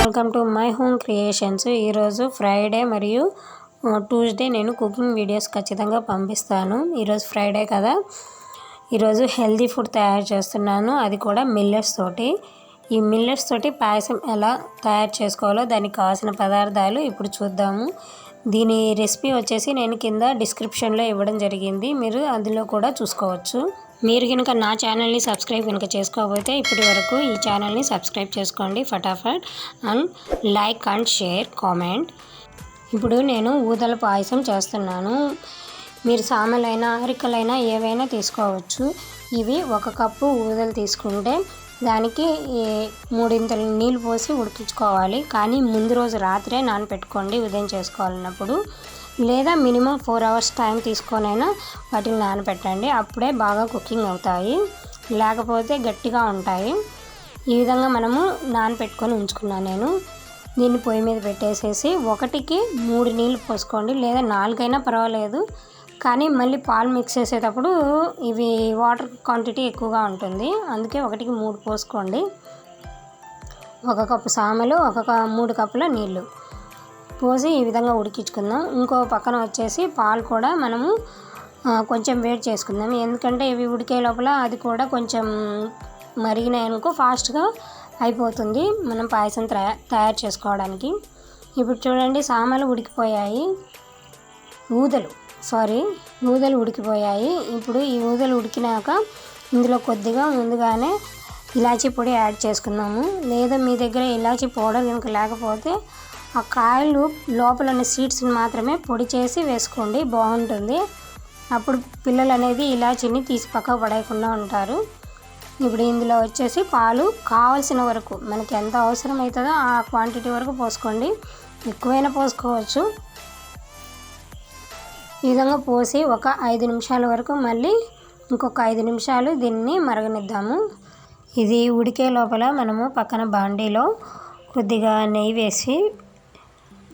Welcome to my home creations. ఈరోజు Friday మరియు Tuesday నేను కుకింగ్ వీడియోస్ ఖచ్చితంగా పంపిస్తాను. ఈరోజు ఫ్రైడే కదా, ఈరోజు హెల్తీ ఫుడ్ తయారు చేస్తున్నాను, అది కూడా మిల్లెట్స్ తోటి. ఈ మిల్లెట్స్ తోటి పాయసం ఎలా తయారు చేసుకోవాలో దానికి కావాల్సిన పదార్థాలు ఇప్పుడు చూద్దాము. దీని రెసిపీ వచ్చేసి నేను కింద డిస్క్రిప్షన్లో ఇవ్వడం జరిగింది, మీరు అందులో కూడా చూసుకోవచ్చు. మీరు కనుక నా ఛానల్ని సబ్స్క్రైబ్ కనుక చేసుకోకపోతే ఇప్పటి వరకు ఈ ఛానల్ని సబ్స్క్రైబ్ చేసుకోండి ఫటాఫట్, and like and share comment. ఇప్పుడు నేను ఊదల పాయసం చేస్తున్నాను. మీరు సామెలైనా అరికలైనా ఏవైనా తీసుకోవచ్చు. ఇవి 1 కప్పు ఊదలు తీసుకుంటే దానికి 3 నీళ్ళు పోసి ఉడికించుకోవాలి. కానీ ముందు రోజు రాత్రే నానపెట్టుకోండి ఉదయం చేసుకోవాలన్నప్పుడు, లేదా మినిమం 4 అవర్స్ టైం తీసుకొనైనా వాటిని నానబెట్టండి. అప్పుడే బాగా కుకింగ్ అవుతాయి, లేకపోతే గట్టిగా ఉంటాయి. ఈ విధంగా మనము నానబెట్టుకొని ఉంచుకున్నాను నేను. దీన్ని పొయ్యి మీద పెట్టేసేసి 1కి 3 నీళ్ళు పోసుకోండి, లేదా 4 అయినా పర్వాలేదు. కానీ మళ్ళీ పాలు మిక్స్ చేసేటప్పుడు ఇవి వాటర్ క్వాంటిటీ ఎక్కువగా ఉంటుంది, అందుకే 1కి 3 పోసుకోండి. 1 కప్పు సామెలు, 3 కప్పుల నీళ్ళు పోసి ఈ విధంగా ఉడికించుకుందాం. ఇంకో పక్కన వచ్చేసి పాలు కూడా మనము కొంచెం వేడి చేసుకుందాం, ఎందుకంటే ఇవి ఉడికే లోపల అది కూడా కొంచెం మరిగినాయనుకో ఫాస్ట్గా అయిపోతుంది మనం పాయసం తయారు చేసుకోవడానికి. ఇప్పుడు చూడండి, సామలు ఉడికిపోయాయి, ఊదలు ఉడికిపోయాయి. ఇప్పుడు ఈ ఊదలు ఉడికినాక ఇందులో కొద్దిగా ముందుగానే ఇలాచీ పొడి యాడ్ చేసుకుందాము. లేదా మీ దగ్గర ఇలాచీ పౌడర్ కనుక లేకపోతే ఆ కాయలు లోపల ఉన్న సీడ్స్ని మాత్రమే పొడి చేసి వేసుకోండి, బాగుంటుంది. అప్పుడు పిల్లలు అనేది ఇలాచీని తీసి పక్కకు పడేయకుండా ఉంటారు. ఇప్పుడు ఇందులో వచ్చేసి పాలు కావాల్సిన వరకు మనకి ఎంత అవసరం అవుతుందో ఆ క్వాంటిటీ వరకు పోసుకోండి, ఎక్కువైనా పోసుకోవచ్చు. ఈ విధంగా పోసి ఒక 5 నిమిషాల వరకు మళ్ళీ ఇంకొక 5 నిమిషాలు దీన్ని మరగనిద్దాము. ఇది ఉడికే లోపల మనము పక్కన బాండీలో కొద్దిగా నెయ్యి వేసి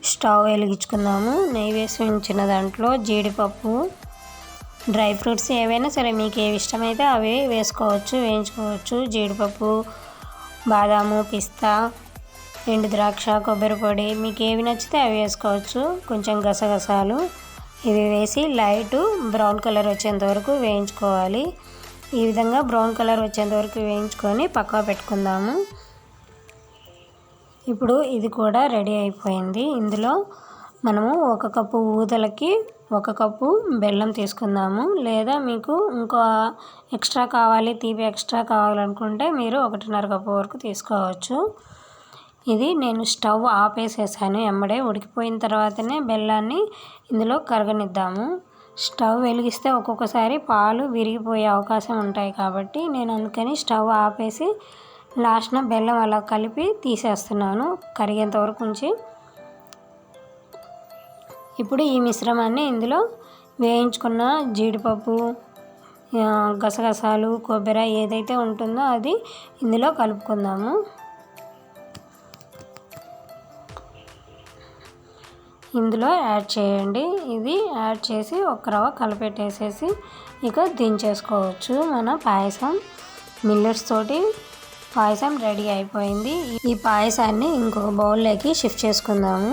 స్టవ్ వెలిగించుకుందాము. నెయ్యి వేసి ఉంచిన దాంట్లో జీడిపప్పు, డ్రై ఫ్రూట్స్ ఏవైనా సరే మీకు ఏవి ఇష్టమైతే అవి వేసుకోవచ్చు, వేయించుకోవచ్చు. జీడిపప్పు, బాదాము, పిస్తా, ఎండు ద్రాక్ష, కొబ్బరి పొడి, మీకు ఏవి నచ్చితే అవి వేసుకోవచ్చు. కొంచెం గసగసాలు ఇవి వేసి లైట్ బ్రౌన్ కలర్ వచ్చేంత వరకు వేయించుకోవాలి. ఈ విధంగా బ్రౌన్ కలర్ వచ్చేంత వరకు వేయించుకొని పక్కకు పెట్టుకుందాము. ఇప్పుడు ఇది కూడా రెడీ అయిపోయింది. ఇందులో మనము 1 కప్పు ఊదలకి 1 కప్పు బెల్లం తీసుకుందాము. లేదా మీకు ఇంకో ఎక్స్ట్రా కావాలి, తీపి ఎక్స్ట్రా కావాలనుకుంటే మీరు 1.5 కప్పు వరకు తీసుకోవచ్చు. ఇది నేను స్టవ్ ఆపేసేసాను, ఎమ్మడే ఉడికిపోయిన తర్వాతనే బెల్లాన్ని ఇందులో కరగనిద్దాము. స్టవ్ వెలిగిస్తే ఒక్కొక్కసారి పాలు విరిగిపోయే అవకాశం ఉంటాయి కాబట్టి నేను అందుకని స్టవ్ ఆపేసి లాస్ట్న బెల్లం అలా కలిపి తీసేస్తున్నాను కరిగేంత వరకు ఉంచి. ఇప్పుడు ఈ మిశ్రమాన్ని ఇందులో వేయించుకున్న జీడిపప్పు, గసగసాలు, కొబ్బరి ఏదైతే ఉంటుందో అది ఇందులో కలుపుకుందాము. ఇందులో యాడ్ చేయండి. ఇది యాడ్ చేసి ఒక రవ్వ కలిపెట్టేసేసి ఇక దించేసుకోవచ్చు. మన పాయసం మిల్లెట్స్ తోటి పాయసం రెడీ అయిపోయింది. ఈ పాయసాన్ని ఇంకొక బౌల్లోకి షిఫ్ట్ చేసుకుందాము.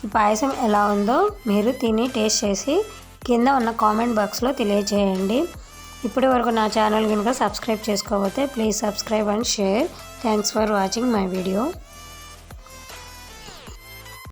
ఈ పాయసం ఎలా ఉందో మీరు తిని టేస్ట్ చేసి కింద ఉన్న కామెంట్ బాక్స్లో తెలియజేయండి. ఇప్పటి వరకు నా ఛానల్ కనుక సబ్స్క్రైబ్ చేసుకోకపోతే please subscribe and share. Thanks for watching my video.